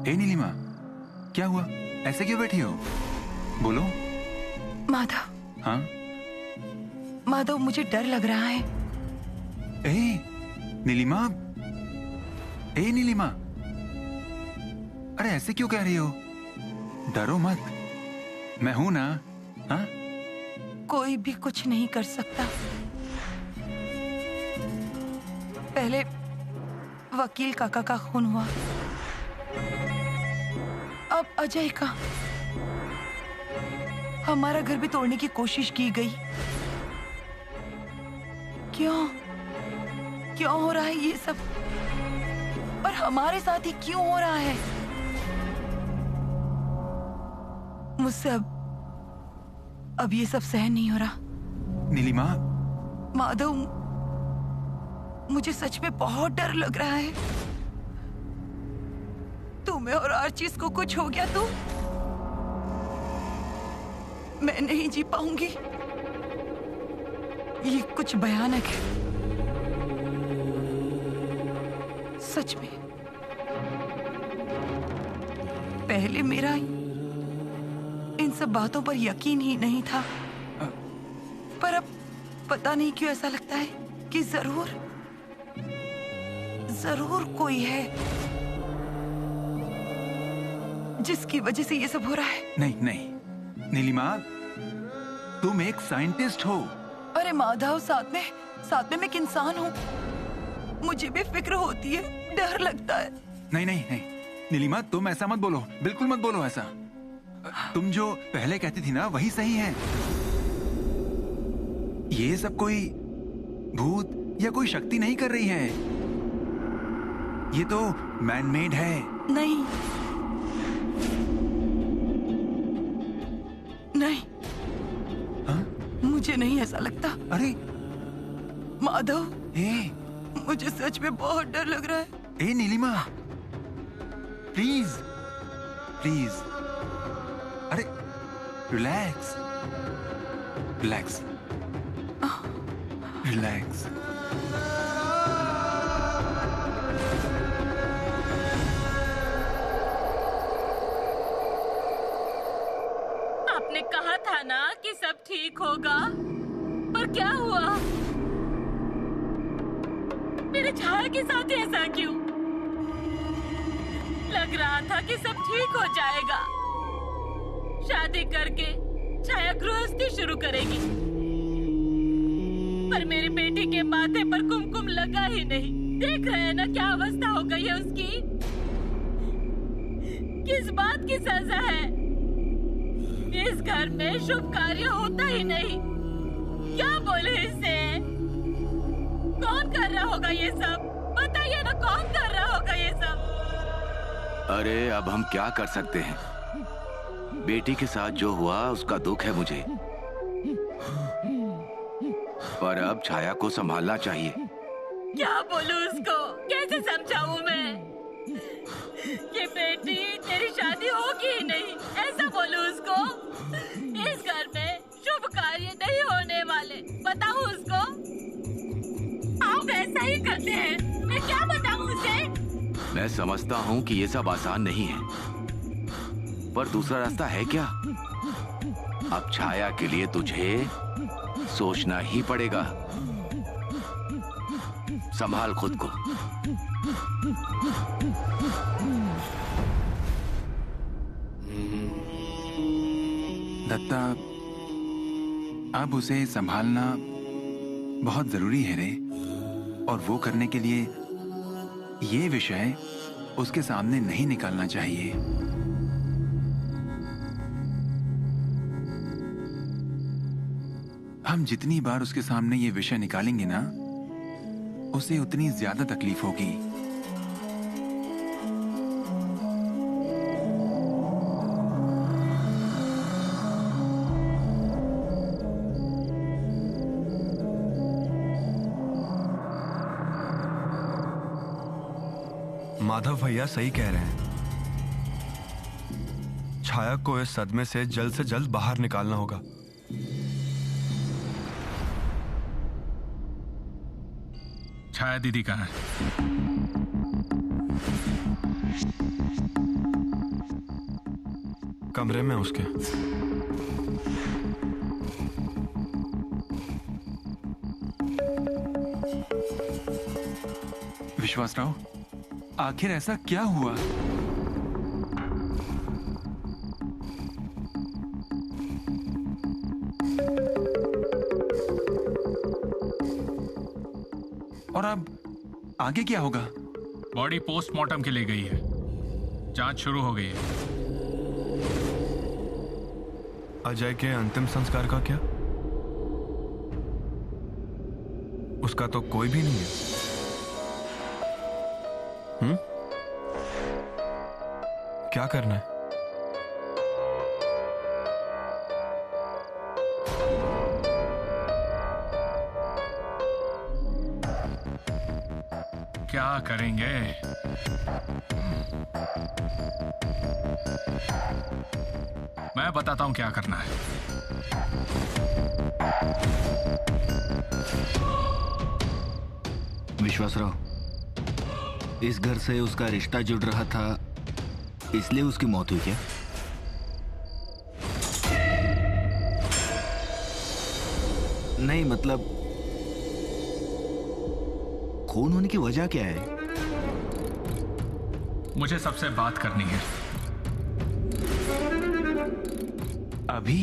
ए नीलिमा, क्या हुआ? ऐसे क्यों बैठी हो? बोलो। माधव। हाँ माधव, मुझे डर लग रहा है। ए नीलिमा, ए नीलिमा, अरे ऐसे क्यों कह रही हो? डरो मत, मैं हूं ना। हाँ, कोई भी कुछ नहीं कर सकता। पहले वकील काका का खून हुआ, अब अजय का। हमारा घर भी तोड़ने की कोशिश की गई। क्यों क्यों हो रहा है ये सब? और हमारे साथ ही क्यों हो रहा है? मुझसे अब ये सब सहन नहीं हो रहा। नीलिमा। माधव, मुझे सच में बहुत डर लग रहा है। तुम्हें और आर्चिस को कुछ हो गया तो मैं नहीं जी पाऊंगी। ये कुछ भयानक है, सच में। पहले मेरा इन सब बातों पर यकीन ही नहीं था, पर अब पता नहीं क्यों ऐसा लगता है कि जरूर कोई है जिसकी वजह से ये सब हो रहा है। नहीं नहीं नीलिमा, तुम एक साइंटिस्ट हो। अरे माधव, साथ में मैं एक इंसान हूँ। मुझे भी फिक्र होती है, डर लगता है। नहीं नहीं नहीं नीलिमा, तुम ऐसा मत बोलो, बिल्कुल मत बोलो ऐसा। तुम जो पहले कहती थी ना, वही सही है। ये सब कोई भूत या कोई शक्ति नहीं कर रही है। ये तो मैन मेड है। नहीं नहीं, हाँ? मुझे नहीं ऐसा लगता। अरे माधव, मुझे सच में बहुत डर लग रहा है। ए नीलिमा, प्लीज प्लीज, अरे रिलैक्स रिलैक्स रिलैक्स। आपने कहा था ना कि सब ठीक होगा, पर क्या हुआ? मेरे छाया के साथ ऐसा क्यों? लग रहा था कि सब ठीक हो जाएगा। शादी करके छाया गृहस्थी शुरू करेगी, पर मेरी बेटी के माथे पर कुमकुम लगा ही नहीं। देख रहे हैं ना क्या अवस्था हो गई है उसकी। किस बात की सजा है? इस घर में शुभ कार्य होता ही नहीं। क्या बोले इसे? कौन कर रहा होगा ये सब? बताइए ना, कौन कर रहा होगा ये सब? अरे अब हम क्या कर सकते हैं? बेटी के साथ जो हुआ उसका दुख है मुझे, पर अब छाया को संभालना चाहिए। क्या बोलूं उसको? कैसे समझाऊं मैं? ये बेटी, तेरी शादी होगी ही नहीं, ऐसा बोलूं उसको? इस घर में शुभ कार्य नहीं होने वाले, बताऊं उसको? आप ऐसा ही करते हैं, मैं क्या बताऊं उसे? मैं समझता हूँ कि ये सब आसान नहीं है, पर दूसरा रास्ता है क्या? अब छाया के लिए तुझे सोचना ही पड़ेगा। संभाल खुद को। दत्ता, अब उसे संभालना बहुत जरूरी है रे, और वो करने के लिए ये विषय उसके सामने नहीं निकालना चाहिए। हम जितनी बार उसके सामने ये विषय निकालेंगे ना, उसे उतनी ज्यादा तकलीफ होगी। माधव भैया सही कह रहे हैं। छाया को इस सदमे से जल्द बाहर निकालना होगा। छाया दीदी कहाँ है? कमरे में उसके। विश्वासराव, आखिर ऐसा क्या हुआ? और अब आगे क्या होगा? बॉडी पोस्टमार्टम के लिए गई है। जांच शुरू हो गई है। अजय के अंतिम संस्कार का क्या? उसका तो कोई भी नहीं है। क्या करना है? क्या करेंगे? मैं बताता हूं क्या करना है। विश्वासराव, इस घर से उसका रिश्ता जुड़ रहा था, इसलिए उसकी मौत हुई क्या? नहीं, मतलब खून होने की वजह क्या है? मुझे सबसे बात करनी है। अभी?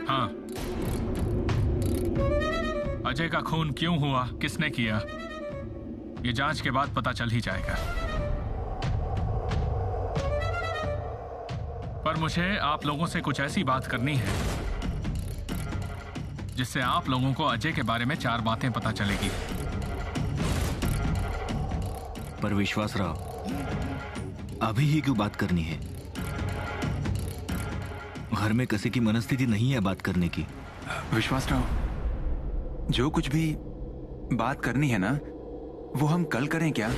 हाँ। अजय का खून क्यों हुआ, किसने किया, ये जांच के बाद पता चल ही जाएगा। पर मुझे आप लोगों से कुछ ऐसी बात करनी है जिससे आप लोगों को अजय के बारे में 4 बातें पता चलेगी। पर विश्वासराव, अभी ही क्यों बात करनी है? घर में किसी की मनस्थिति नहीं है बात करने की। विश्वासराव, जो कुछ भी बात करनी है ना, वो हम कल करें क्या?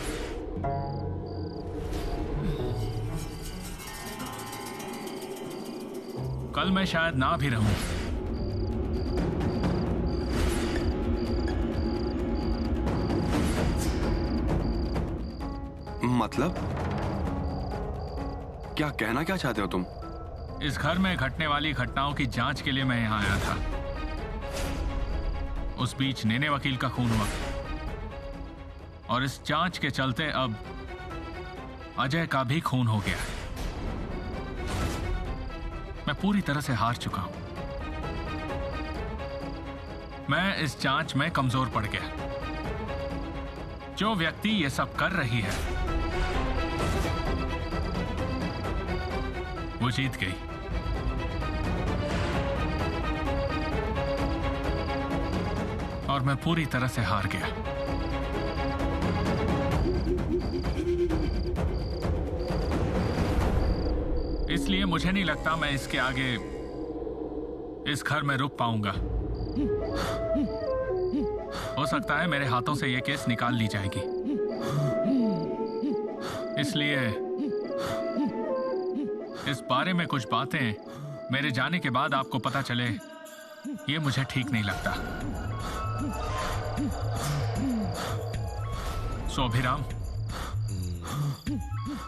कल मैं शायद ना भी रहूं। मतलब क्या कहना क्या चाहते हो तुम? इस घर में घटने वाली घटनाओं की जांच के लिए मैं यहां आया था। उस बीच नेने वकील का खून हुआ और इस जांच के चलते अब अजय का भी खून हो गया। मैं पूरी तरह से हार चुका हूं। मैं इस जांच में कमजोर पड़ गया। जो व्यक्ति ये सब कर रही है वो जीत गई। और मैं पूरी तरह से हार गया। इसलिए मुझे नहीं लगता मैं इसके आगे इस घर में रुक पाऊंगा। हो सकता है मेरे हाथों से यह केस निकाल ली जाएगी। इसलिए इस बारे में कुछ बातें मेरे जाने के बाद आपको पता चले, ये मुझे ठीक नहीं लगता। सो अभिराम,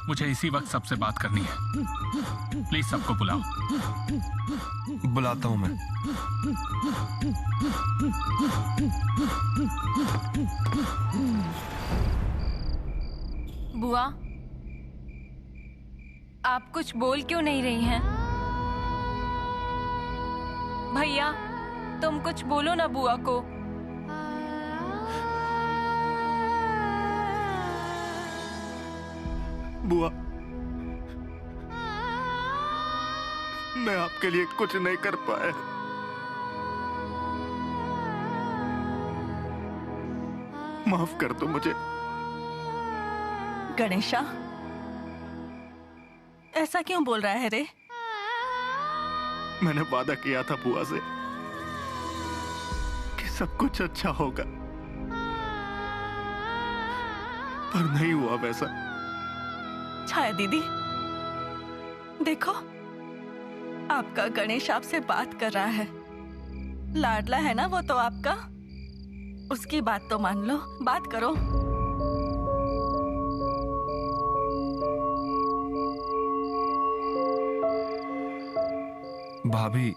मुझे इसी वक्त सबसे बात करनी है। प्लीज सबको बुलाओ। बुलाता हूं मैं। बुआ, आप कुछ बोल क्यों नहीं रही हैं? भैया, तुम कुछ बोलो ना बुआ को। बुआ, मैं आपके लिए कुछ नहीं कर पाया। माफ कर दो मुझे। गणेशा, ऐसा क्यों बोल रहा है रे? मैंने वादा किया था बुआ से कि सब कुछ अच्छा होगा, पर नहीं हुआ वैसा। छाया दीदी, देखो, आपका गणेश आपसे बात कर रहा है। लाडला है ना वो तो आपका, उसकी बात तो मान लो, बात करो। भाभी,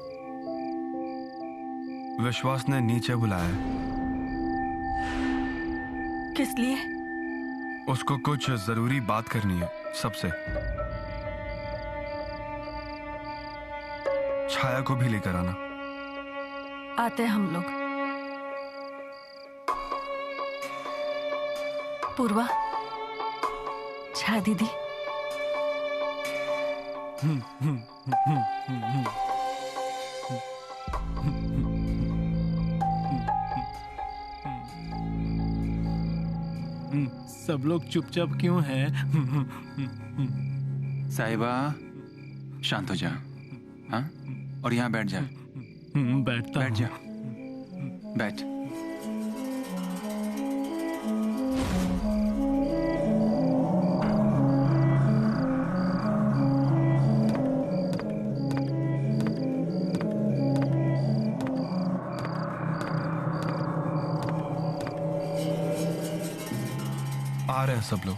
विश्वास ने नीचे बुलाया है। किस लिए? उसको कुछ जरूरी बात करनी है सबसे। छाया को भी लेकर आना। आते हैं हम लोग। पूर्वा, छाया दीदी। सब लोग चुपचाप क्यों हैं? साहिबा, शांत हो जा। हाँ, और यहाँ बैठ जा। बैठता बैठ जा। बैठ। आ रहे हैं सब लोग।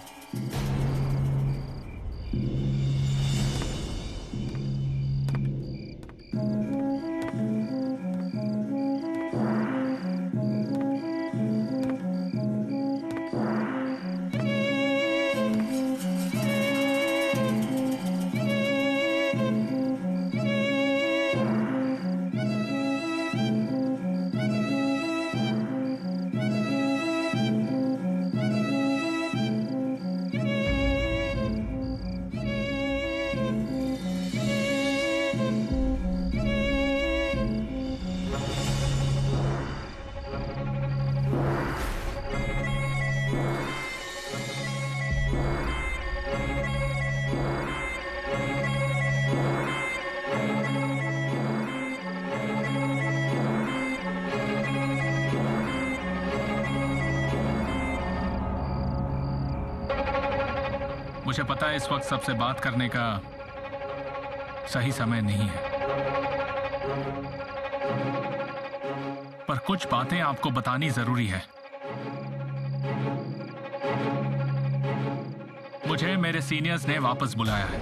मुझे पता है इस वक्त सबसे बात करने का सही समय नहीं है, पर कुछ बातें आपको बतानी जरूरी है। मुझे मेरे सीनियर्स ने वापस बुलाया है।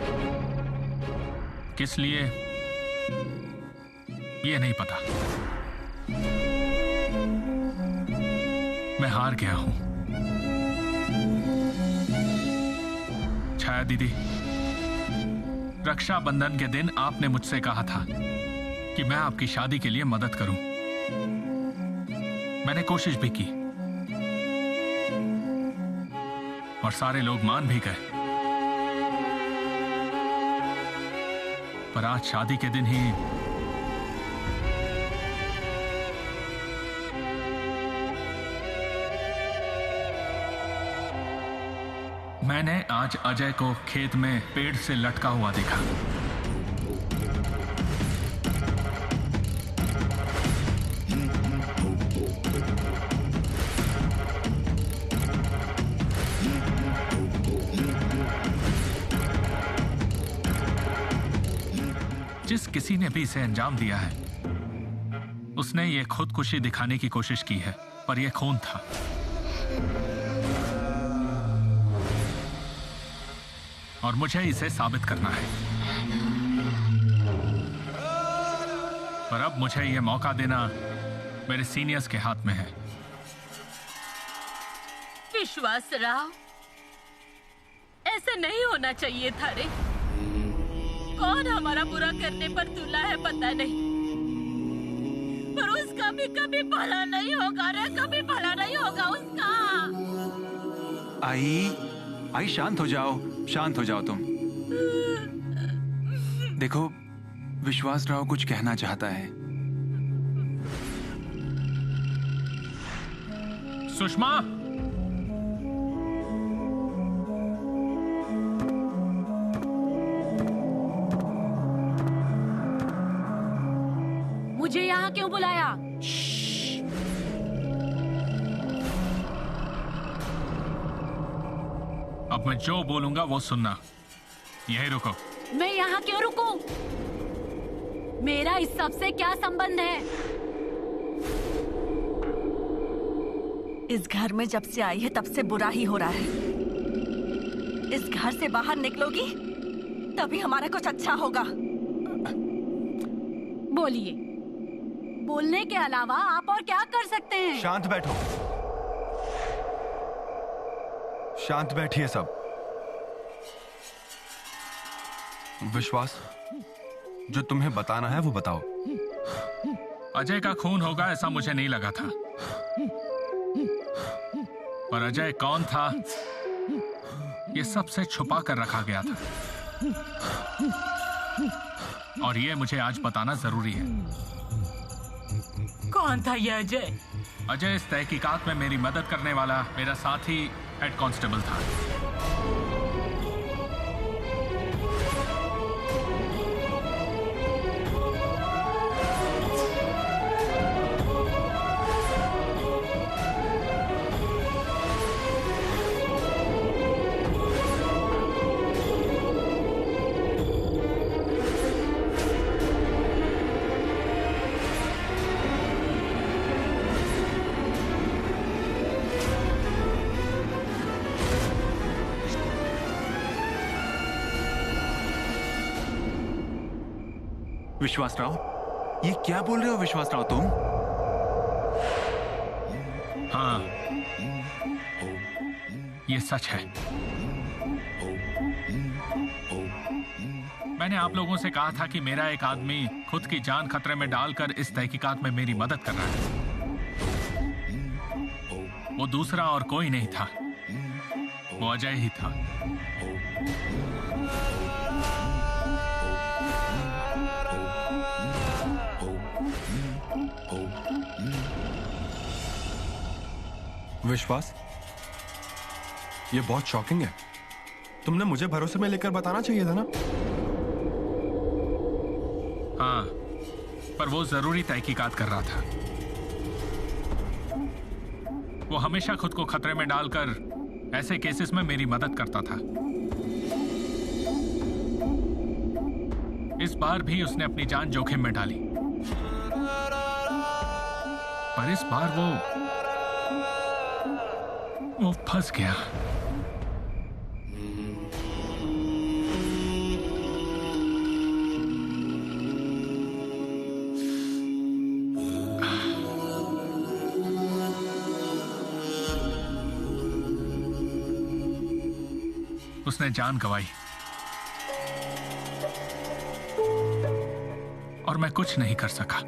किस लिए ये नहीं पता। मैं हार गया हूं। छाया दीदी, रक्षाबंधन के दिन आपने मुझसे कहा था कि मैं आपकी शादी के लिए मदद करूं। मैंने कोशिश भी की और सारे लोग मान भी गए, पर आज शादी के दिन ही मैंने आज अजय को खेत में पेड़ से लटका हुआ देखा। जिस किसी ने भी इसे अंजाम दिया है, उसने ये खुदकुशी दिखाने की कोशिश की है, पर यह खून था। और मुझे इसे साबित करना है। पर अब मुझे यह मौका देना मेरे सीनियर्स के हाथ में है। विश्वास राव, ऐसे नहीं होना चाहिए था रे। कौन हमारा बुरा करने पर तुला है पता नहीं, पर उसका भी कभी भला नहीं होगा रे, कभी भला नहीं होगा उसका। आई शांत हो जाओ, शांत हो जाओ तुम। देखो, विश्वास राव कुछ कहना चाहता है। सुषमा, मुझे यहाँ क्यों बुलाया? अब मैं जो बोलूंगा वो सुनना। यहीं रुको। मैं यहाँ क्यों रुकूं? मेरा इस सब से क्या संबंध है? इस घर में जब से आई है तब से बुरा ही हो रहा है। इस घर से बाहर निकलोगी तभी हमारा कुछ अच्छा होगा। बोलिए। बोलने के अलावा आप और क्या कर सकते हैं? शांत बैठो, शांत बैठिए सब। विश्वास, जो तुम्हें बताना है वो बताओ। अजय का खून होगा ऐसा मुझे नहीं लगा था, पर अजय कौन था ये सबसे छुपा कर रखा गया था, और ये मुझे आज बताना जरूरी है। कौन था ये अजय? अजय इस तहकीकात में मेरी मदद करने वाला मेरा साथी हेड कांस्टेबल था। विश्वास राव, ये क्या बोल रहे हो विश्वास राव तुम? हाँ, ये सच है। मैंने आप लोगों से कहा था कि मेरा एक आदमी खुद की जान खतरे में डालकर इस तहकीकात में मेरी मदद कर रहा है। वो दूसरा और कोई नहीं था, वो अजय ही था। विश्वास, ये बहुत शॉकिंग है। तुमने मुझे भरोसे में लेकर बताना चाहिए था ना। हाँ, पर वो जरूरी तहकीकात कर रहा था। वो हमेशा खुद को खतरे में डालकर ऐसे केसेस में मेरी मदद करता था। इस बार भी उसने अपनी जान जोखिम में डाली, पर इस बार वो फंस गया। उसने जान गंवाई और मैं कुछ नहीं कर सका।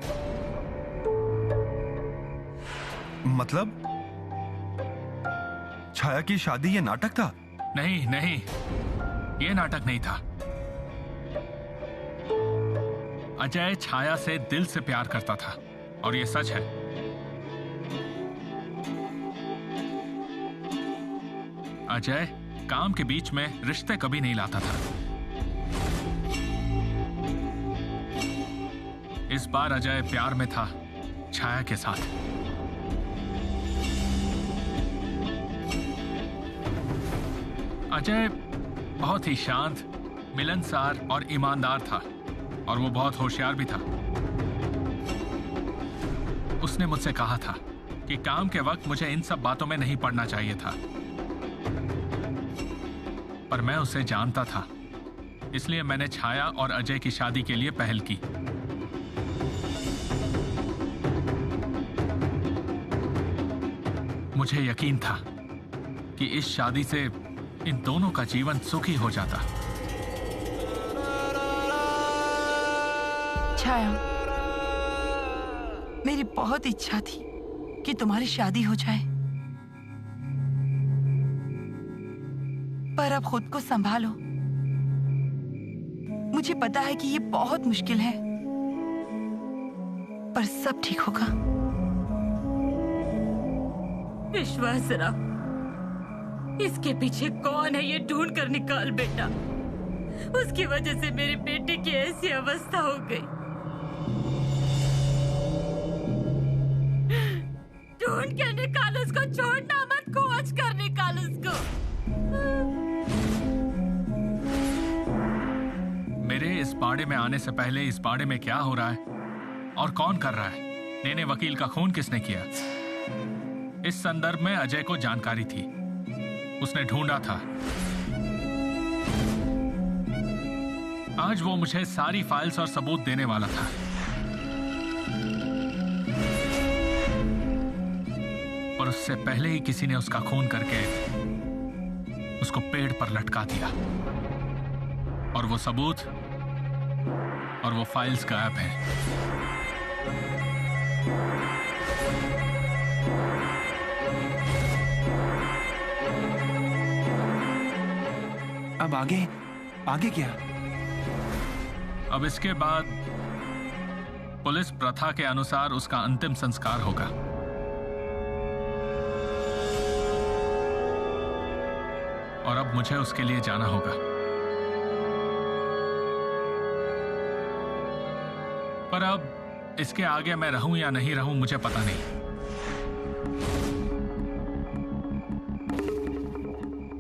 मतलब छाया की शादी ये नाटक था? नहीं नहीं, ये नाटक नहीं था। अजय छाया से दिल से प्यार करता था, और ये सच है। अजय काम के बीच में रिश्ते कभी नहीं लाता था। इस बार अजय प्यार में था छाया के साथ। अजय बहुत ही शांत, मिलनसार और ईमानदार था, और वो बहुत होशियार भी था। उसने मुझसे कहा था कि काम के वक्त मुझे इन सब बातों में नहीं पड़ना चाहिए था, पर मैं उसे जानता था, इसलिए मैंने छाया और अजय की शादी के लिए पहल की। मुझे यकीन था कि इस शादी से इन दोनों का जीवन सुखी हो जाता। छाया, मेरी बहुत इच्छा थी कि तुम्हारी शादी हो जाए, पर अब खुद को संभालो। मुझे पता है कि ये बहुत मुश्किल है, पर सब ठीक होगा। विश्वास राव, इसके पीछे कौन है ये ढूंढ कर निकाल बेटा। उसकी वजह से मेरी बेटी की ऐसी अवस्था हो गई। ढूंढ के निकाल उसको, छोड़ना मत, खोज कर निकाल उसको। मेरे इस बाड़े में आने से पहले इस बाड़े में क्या हो रहा है और कौन कर रहा है, नेने वकील का खून किसने किया, इस संदर्भ में अजय को जानकारी थी। उसने ढूंढा था। आज वो मुझे सारी फाइल्स और सबूत देने वाला था। पर उससे पहले ही किसी ने उसका खून करके उसको पेड़ पर लटका दिया और वो सबूत और वो फाइल्स गायब हैं। अब आगे आगे क्या? अब इसके बाद पुलिस प्रथा के अनुसार उसका अंतिम संस्कार होगा। और अब मुझे उसके लिए जाना होगा। पर अब इसके आगे मैं रहूं या नहीं रहूं मुझे पता नहीं।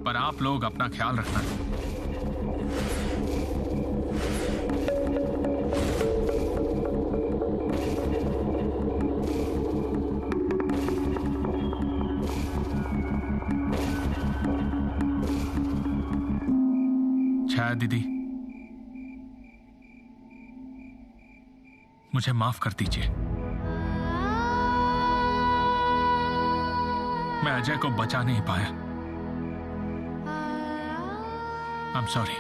पर आप लोग अपना ख्याल रखना। छाया दीदी, मुझे माफ कर दीजिए। मैं अजय को बचा नहीं पाया। I am sorry.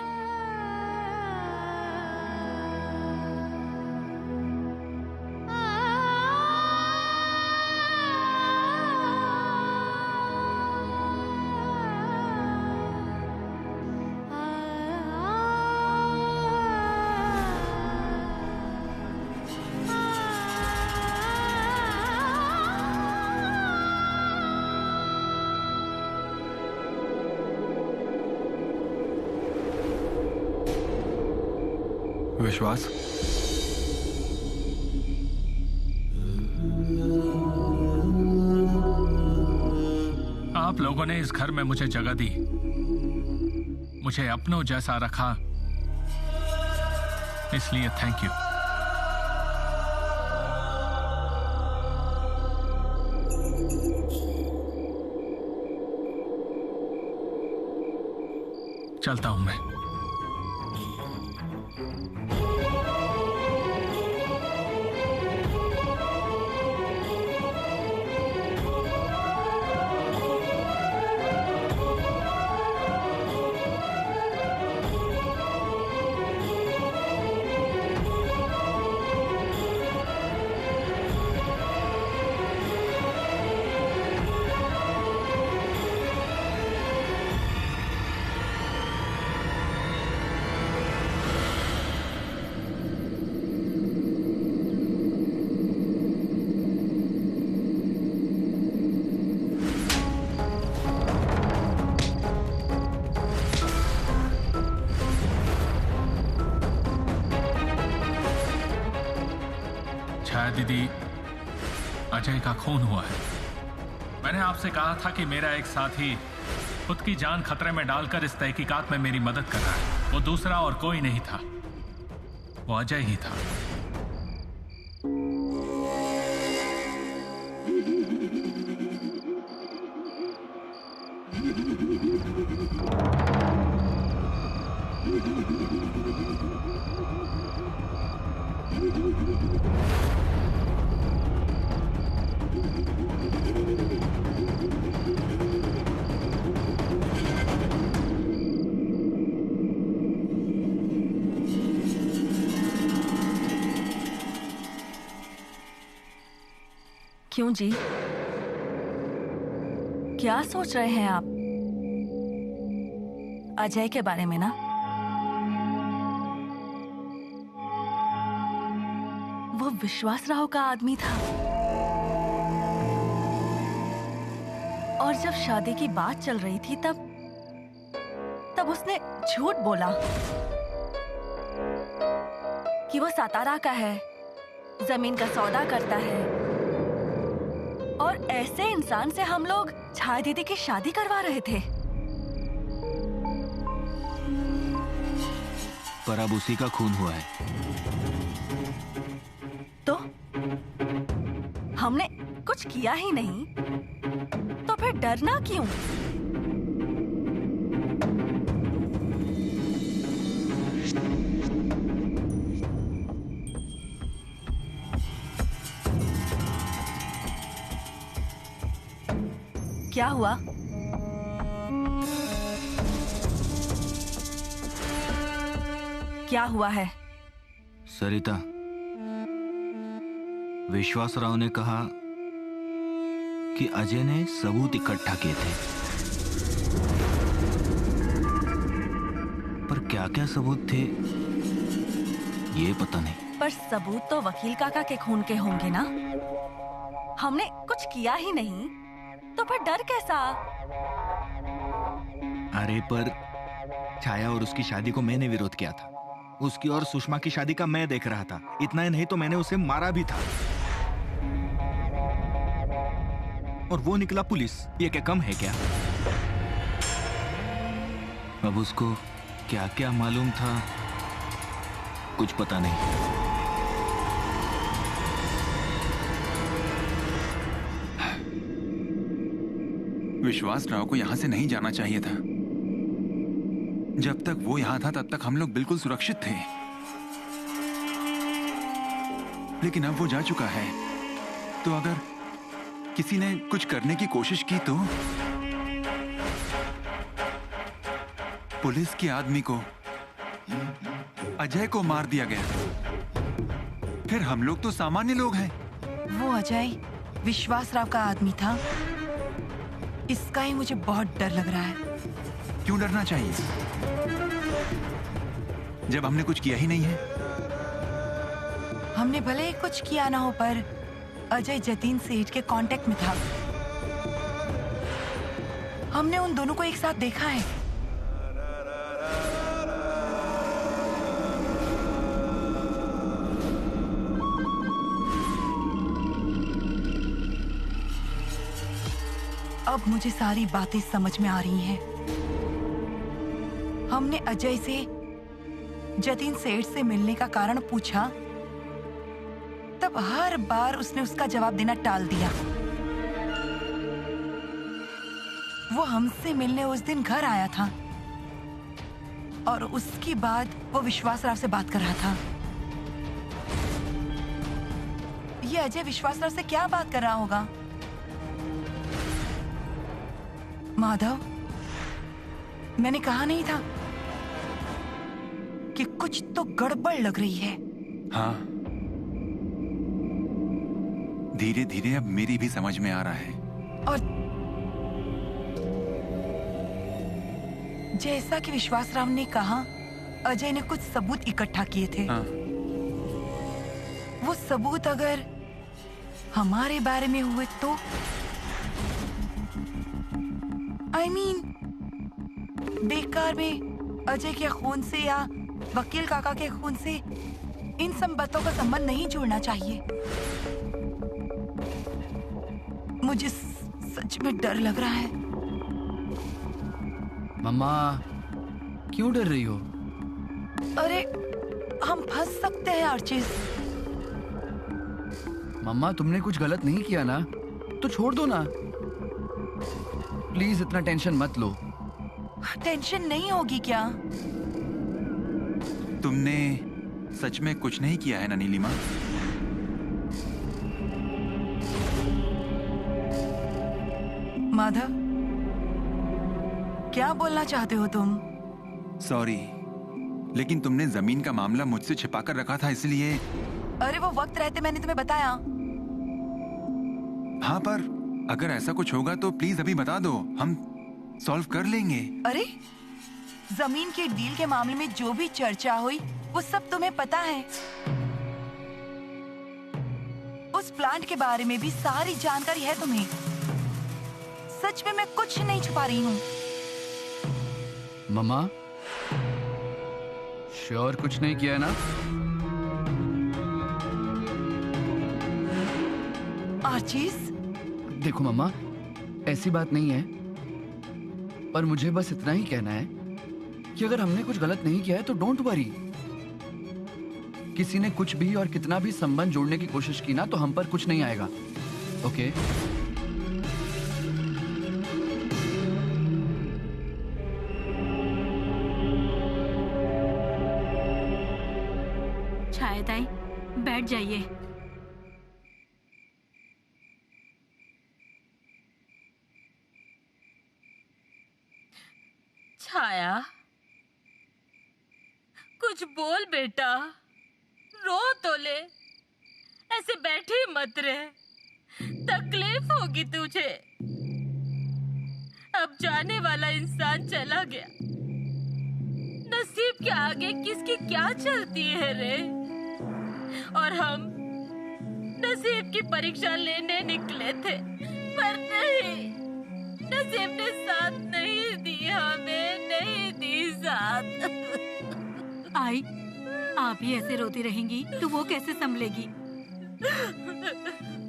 विश्वास, आप लोगों ने इस घर में मुझे जगह दी, मुझे अपनों जैसा रखा, इसलिए थैंक यू। चलता हूं मैं। दीदी, अजय का खून हुआ है। मैंने आपसे कहा था कि मेरा एक साथी खुद की जान खतरे में डालकर इस तहकीकात में मेरी मदद कर रहा है। वो दूसरा और कोई नहीं था, वो अजय ही था। क्यों जी? क्या सोच रहे हैं आप? अजय के बारे में ना? वो विश्वास राव का आदमी था और जब शादी की बात चल रही थी तब उसने झूठ बोला कि वो सातारा का है, जमीन का सौदा करता है और ऐसे इंसान से हम लोग छाया दीदी की शादी करवा रहे थे। पर अब उसी का खून हुआ है। तो हमने कुछ किया ही नहीं, तो फिर डरना क्यों? क्या हुआ? क्या हुआ है? सरिता, विश्वास राव ने कहा कि अजय ने सबूत इकट्ठा किए थे, पर क्या क्या सबूत थे ये पता नहीं। पर सबूत तो वकील काका के खून के होंगे ना? हमने कुछ किया ही नहीं, तो फिर डर कैसा? अरे पर छाया और उसकी शादी को मैंने विरोध किया था। उसकी और सुषमा की शादी का मैं देख रहा था। इतना ही नहीं तो मैंने उसे मारा भी था। और वो निकला पुलिस। ये क्या कम है क्या? अब उसको क्या क्या मालूम था कुछ पता नहीं। विश्वास राव को यहां से नहीं जाना चाहिए था। जब तक वो यहां था तब तक हम लोग बिल्कुल सुरक्षित थे, लेकिन अब वो जा चुका है, तो अगर किसी ने कुछ करने की कोशिश की तो पुलिस के आदमी को, अजय को मार दिया गया, फिर हम लोग तो सामान्य लोग हैं। वो अजय विश्वास राव का आदमी था, इसका ही मुझे बहुत डर लग रहा है। क्यों डरना चाहिए जब हमने कुछ किया ही नहीं है? हमने भले ही कुछ किया ना हो, पर अजय जतीन सेठ के कांटेक्ट में था। हमने उन दोनों को एक साथ देखा है। अब मुझे सारी बातें समझ में आ रही हैं। हमने अजय से जतीन सेठ से मिलने का कारण पूछा, तब हर बार उसने उसका जवाब देना टाल दिया। वो हमसे मिलने उस दिन घर आया था और उसके बाद वो विश्वास राव से बात कर रहा था। ये अजय विश्वास राव से क्या बात कर रहा होगा? माधव, मैंने कहा नहीं था कि कुछ तो गड़बड़ लग रही है। हाँ, धीरे धीरे अब मेरी भी समझ में आ रहा है। और जैसा कि विश्वास राव ने कहा, अजय ने कुछ सबूत इकट्ठा किए थे। हाँ। वो सबूत अगर हमारे बारे में हुए तो I mean, बेकार में अजय के खून से या वकील काका के खून से इन सब बातों का संबंध नहीं जोड़ना चाहिए। मुझे सच में डर लग रहा है। मम्मा, क्यों डर रही हो? अरे, हम फंस सकते हैं आर्चिस। मम्मा, तुमने कुछ गलत नहीं किया ना, तो छोड़ दो ना। प्लीज इतना टेंशन मत लो। टेंशन नहीं होगी क्या? तुमने सच में कुछ नहीं किया है ना नीलिमा? माधव, क्या बोलना चाहते हो तुम? सॉरी, लेकिन तुमने जमीन का मामला मुझसे छिपा कर रखा था, इसलिए। अरे वो वक्त रहते मैंने तुम्हें बताया। हाँ, पर अगर ऐसा कुछ होगा तो प्लीज अभी बता दो, हम सॉल्व कर लेंगे। अरे, जमीन के डील के मामले में जो भी चर्चा हुई वो सब तुम्हें पता है। उस प्लांट के बारे में भी सारी जानकारी है तुम्हें। सच में मैं कुछ नहीं छुपा रही हूँ। मम्मा, श्योर कुछ नहीं किया है ना? आर्चिस, देखो मम्मा, ऐसी बात नहीं है, पर मुझे बस इतना ही कहना है कि अगर हमने कुछ गलत नहीं किया है तो डोंट वरी। किसी ने कुछ भी और कितना भी संबंध जोड़ने की कोशिश की ना, तो हम पर कुछ नहीं आएगा। ओके? छाया ताई, बैठ जाइए। छाया, कुछ बोल बेटा, रो तो ले, ऐसे बैठी मत रहे, तकलीफ होगी तुझे। अब जाने वाला इंसान चला गया, नसीब के आगे किसकी क्या चलती है रे। और हम नसीब की परीक्षा लेने निकले थे, पर नहीं, नसीब ने साथ नहीं दी, हमें नहीं दी साथ। आई, आप ही ऐसे रोती रहेंगी तो वो कैसे संभलेगी?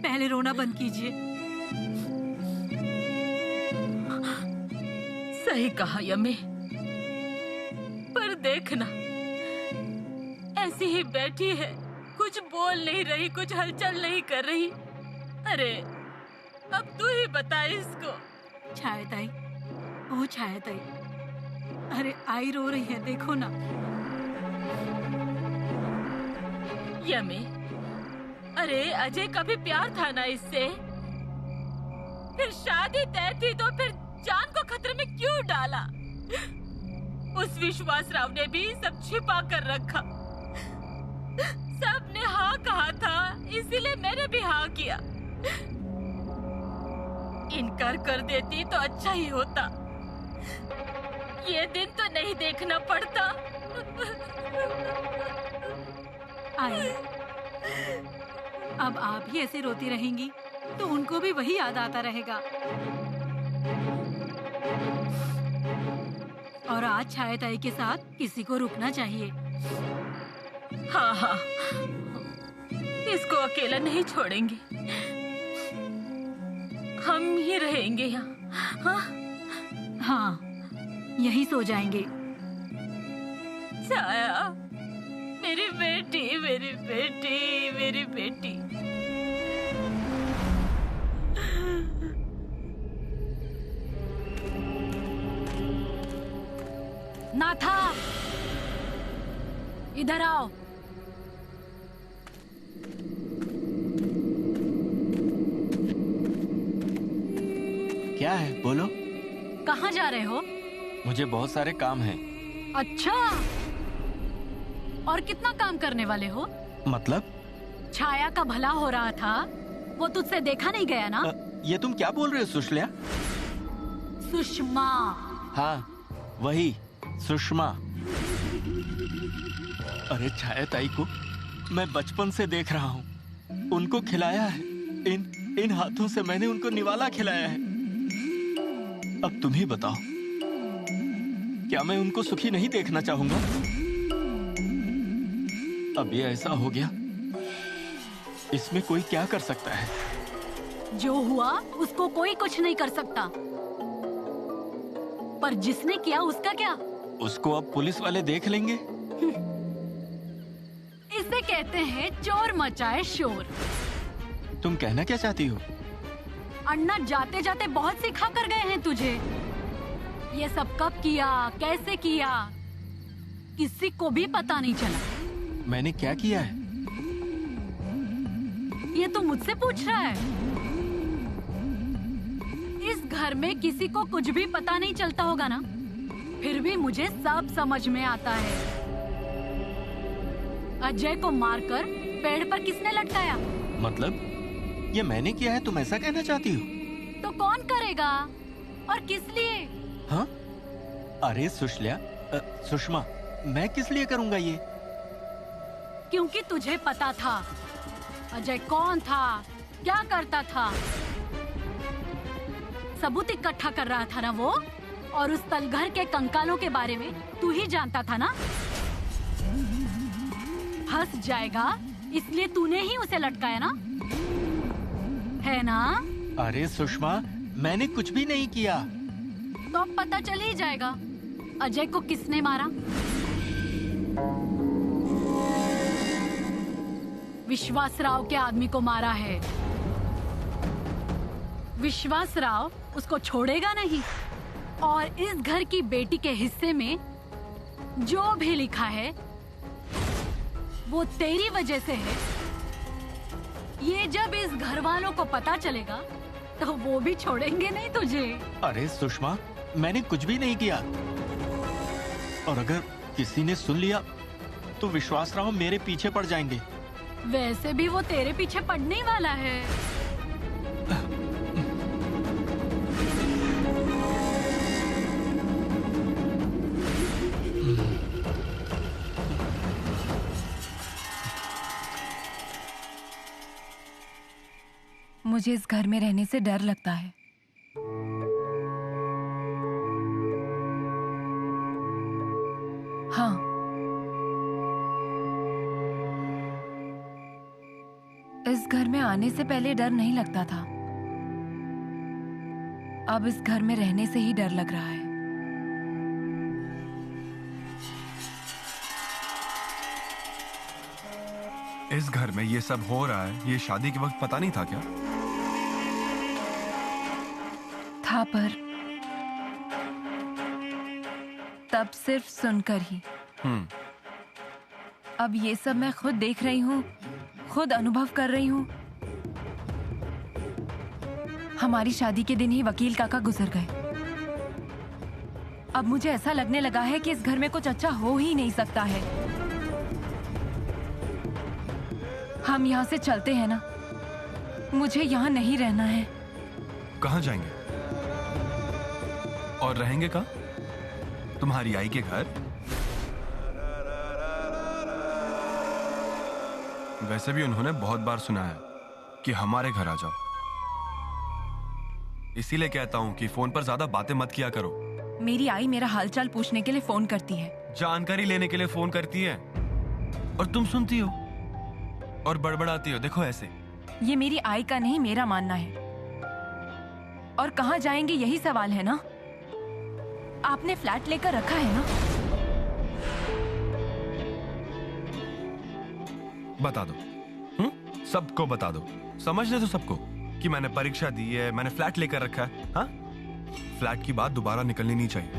पहले रोना बंद कीजिए। सही कहा यमी, पर देखना, ऐसी ही बैठी है, कुछ बोल नहीं रही, कुछ हलचल नहीं कर रही। अरे अब तू ही बता इसको। छाया ताई, ओ छाया ताई, अरे आई रो रही है, देखो ना। यमी, अरे अजय का भी प्यार था ना इससे, फिर शादी तय थी तो फिर जान को खतरे में क्यों डाला? उस विश्वास राव ने भी सब छिपा कर रखा, सबने हाँ कहा था, इसीलिए मैंने भी हाँ किया। इनकार कर देती तो अच्छा ही होता, ये दिन तो नहीं देखना पड़ता। आई, अब आप ही ऐसे रोती रहेंगी तो उनको भी वही याद आता रहेगा। और आज छाया ताई के साथ किसी को रुकना चाहिए। हाँ हाँ, इसको अकेला नहीं छोड़ेंगे, हम ही रहेंगे यहाँ। हाँ हाँ, यहीं सो जाएंगे। छाया, मेरी बेटी, मेरी बेटी, मेरी बेटी। नाथा, इधर आओ। क्या है, बोलो। कहाँ जा रहे हो? मुझे बहुत सारे काम हैं। अच्छा, और कितना काम करने वाले हो? मतलब? छाया का भला हो रहा था, वो तुझसे देखा नहीं गया ना? ये तुम क्या बोल रहे हो सुशल्या? सुषमा। हाँ, वही सुषमा। अरे छाया ताई को मैं बचपन से देख रहा हूँ, उनको खिलाया है, इन हाथों से मैंने उनको निवाला खिलाया है। अब तुम ही बताओ, क्या मैं उनको सुखी नहीं देखना चाहूंगा? अब ये ऐसा हो गया, इसमें कोई क्या कर सकता है? जो हुआ उसको कोई कुछ नहीं कर सकता, पर जिसने किया उसका क्या? उसको अब पुलिस वाले देख लेंगे। इसे कहते हैं चोर मचाए शोर। तुम कहना क्या चाहती हो? अन्ना जाते जाते बहुत सिखा कर गए हैं तुझे। ये सब कब किया, कैसे किया, किसी को भी पता नहीं चला। मैंने क्या किया है? ये तो मुझसे पूछ रहा है। इस घर में किसी को कुछ भी पता नहीं चलता होगा ना, फिर भी मुझे सब समझ में आता है। अजय को मारकर पेड़ पर किसने लटकाया? मतलब ये मैंने किया है, तुम ऐसा कहना चाहती हो? तो कौन करेगा और किस लिए? हाँ? अरे सुशल्या, सुषमा, मैं किस लिए करूंगा ये? क्योंकि तुझे पता था अजय कौन था, क्या करता था। सबूत इकट्ठा कर रहा था ना वो, और उस तलघर के कंकालों के बारे में तू ही जानता था ना। फंस जाएगा इसलिए तूने ही उसे लटकाया ना, है ना? अरे सुषमा, मैंने कुछ भी नहीं किया। तो अब पता चल ही जाएगा अजय को किसने मारा। विश्वास राव के आदमी को मारा है। विश्वास राव उसको छोड़ेगा नहीं, और इस घर की बेटी के हिस्से में जो भी लिखा है वो तेरी वजह से है। ये जब इस घर वालों को पता चलेगा तो वो भी छोड़ेंगे नहीं तुझे। अरे सुषमा, मैंने कुछ भी नहीं किया। और अगर किसी ने सुन लिया तो विश्वास राव मेरे पीछे पड़ जाएंगे। वैसे भी वो तेरे पीछे पड़ने ही वाला है। मुझे इस घर में रहने से डर लगता है। हाँ, इस घर में आने से पहले डर नहीं लगता था, अब इस घर में रहने से ही डर लग रहा है। इस घर में ये सब हो रहा है, ये शादी के वक्त पता नहीं था क्या? था, पर तब सिर्फ सुनकर ही। अब ये सब मैं खुद देख रही हूँ, खुद अनुभव कर रही हूँ। हमारी शादी के दिन ही वकील काका गुजर गए। अब मुझे ऐसा लगने लगा है कि इस घर में कुछ अच्छा हो ही नहीं सकता है। हम यहाँ से चलते हैं ना, मुझे यहाँ नहीं रहना है। कहाँ जाएंगे? और रहेंगे कहाँ? तुम्हारी आई के घर? वैसे भी उन्होंने बहुत बार सुना है कि हमारे घर आ जाओ, इसीलिए कहता हूँ कि फोन पर ज्यादा बातें मत किया करो। मेरी आई मेरा हालचाल पूछने के लिए फोन करती है, जानकारी लेने के लिए फोन करती है, और तुम सुनती हो और बड़बड़ाती हो। देखो ऐसे। ये मेरी आई का नहीं, मेरा मानना है। और कहाँ जाएंगे यही सवाल है ना। आपने फ्लैट लेकर रखा है ना? बता दो, सबको बता दो, समझ ले तो सबको कि मैंने परीक्षा दी है, मैंने फ्लैट लेकर रखा है। हाँ, फ्लैट की बात दोबारा निकलनी नहीं चाहिए।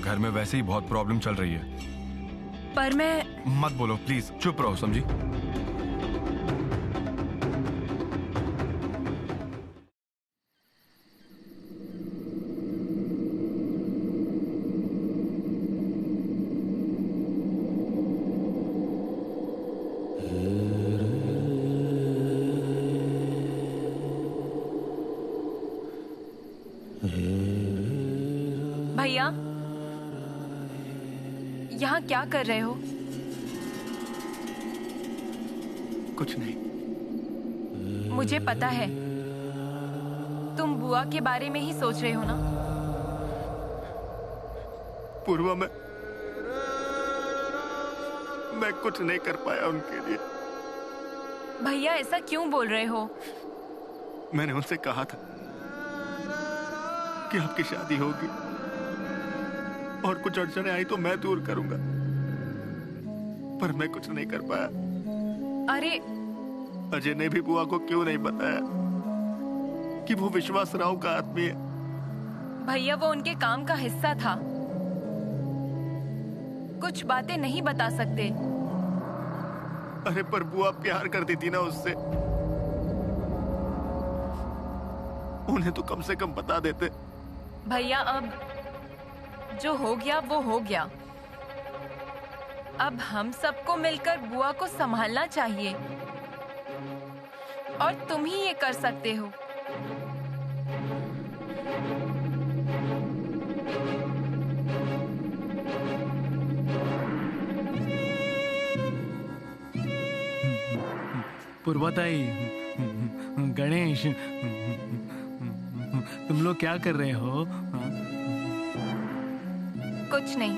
घर में वैसे ही बहुत प्रॉब्लम चल रही है। पर मैं मत बोलो प्लीज, चुप रहो, समझी? भैया, यहाँ क्या कर रहे हो? कुछ नहीं। मुझे पता है, तुम बुआ के बारे में ही सोच रहे हो ना? पूर्वा, मैं कुछ नहीं कर पाया उनके लिए। भैया, ऐसा क्यों बोल रहे हो? मैंने उनसे कहा था कि आपकी शादी होगी और कुछ अड़चने आई तो मैं दूर करूंगा, पर मैं कुछ नहीं कर पाया। अरे, अजय ने भी बुआ को क्यों नहीं बताया कि वो विश्वास राव का आदमी है? भैया, वो उनके काम का हिस्सा था, कुछ बातें नहीं बता सकते। अरे पर बुआ प्यार करती थी ना उससे, उन्हें तो कम से कम बता देते। भैया, अब जो हो गया वो हो गया। अब हम सबको मिलकर बुआ को संभालना चाहिए, और तुम ही ये कर सकते हो। पूर्वताई, गणेश, तुम लोग क्या कर रहे हो? कुछ नहीं।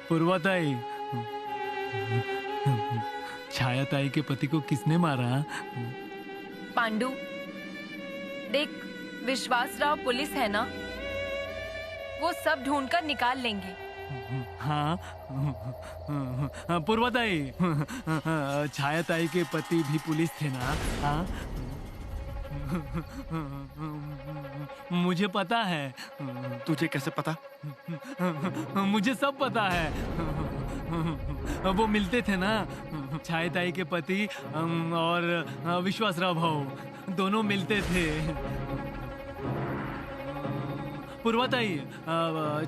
पूर्वताई, छायाताई के पति को किसने मारा? पांडु, देख, विश्वास राव पुलिस है ना, वो सब ढूंढकर निकाल लेंगे। हाँ, पूर्वताई, छायाताई के पति भी पुलिस थे ना? हाँ, मुझे पता है। तुझे कैसे पता? मुझे सब पता है। वो मिलते थे ना, छाया ताई के पति और विश्वासराव भाऊ दोनों मिलते थे। पूर्वा ताई,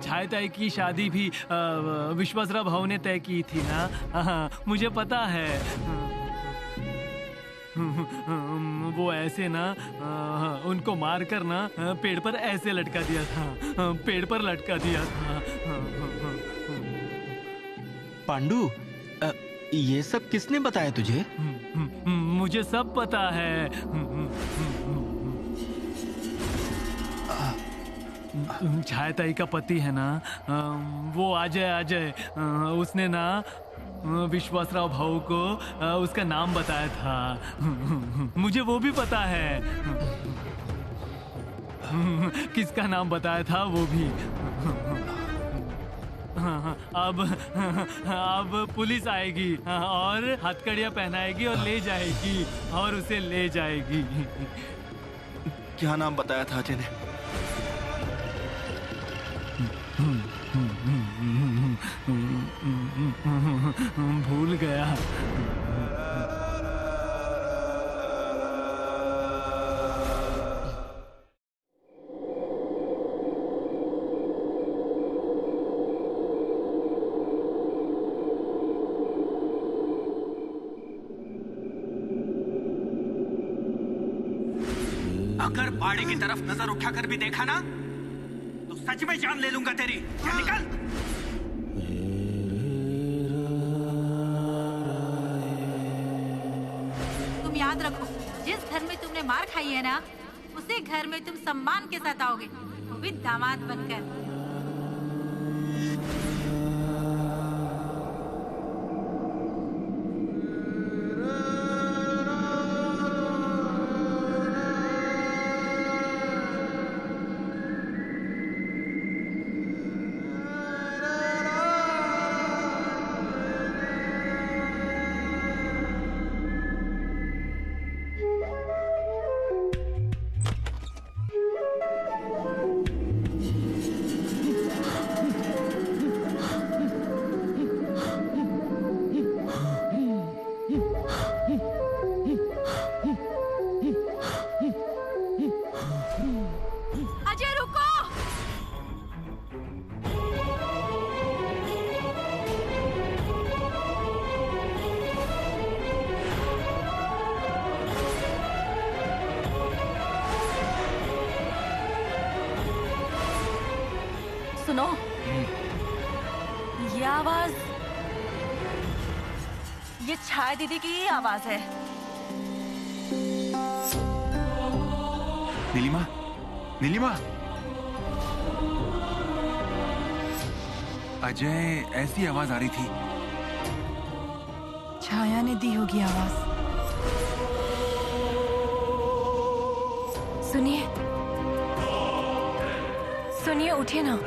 छाया ताई की शादी भी विश्वासराव भाऊ ने तय की थी ना। मुझे पता है। वो ऐसे ना उनको मार कर ना पेड़ पर ऐसे लटका दिया था, पेड़ पर लटका दिया था। पांडु, ये सब किसने बताया तुझे? मुझे सब पता है। छाया ताई का पति है ना, वो अजय उसने ना विश्वासराव भाऊ को उसका नाम बताया था। मुझे वो भी पता है, किसका नाम बताया था वो भी। अब पुलिस आएगी और हथकड़ियां पहनाएगी और ले जाएगी और उसे ले जाएगी। क्या नाम बताया था अजय ने? भूल गया। अगर बाड़ी की तरफ नजर उठाकर भी देखा ना तो सच में जान ले लूंगा तेरी। क्या निकल। तुम याद रखो, जिस घर में तुमने मार खाई है ना, उसी घर में तुम सम्मान के साथ आओगे, वो भी दामाद बनकर। सुनो, ये आवाज, ये छाया दीदी की ही आवाज है। नीलिमा, नीलिमा, अजय ऐसी आवाज आ रही थी। छाया ने दी होगी आवाज। सुनिए, सुनिए, उठिए ना।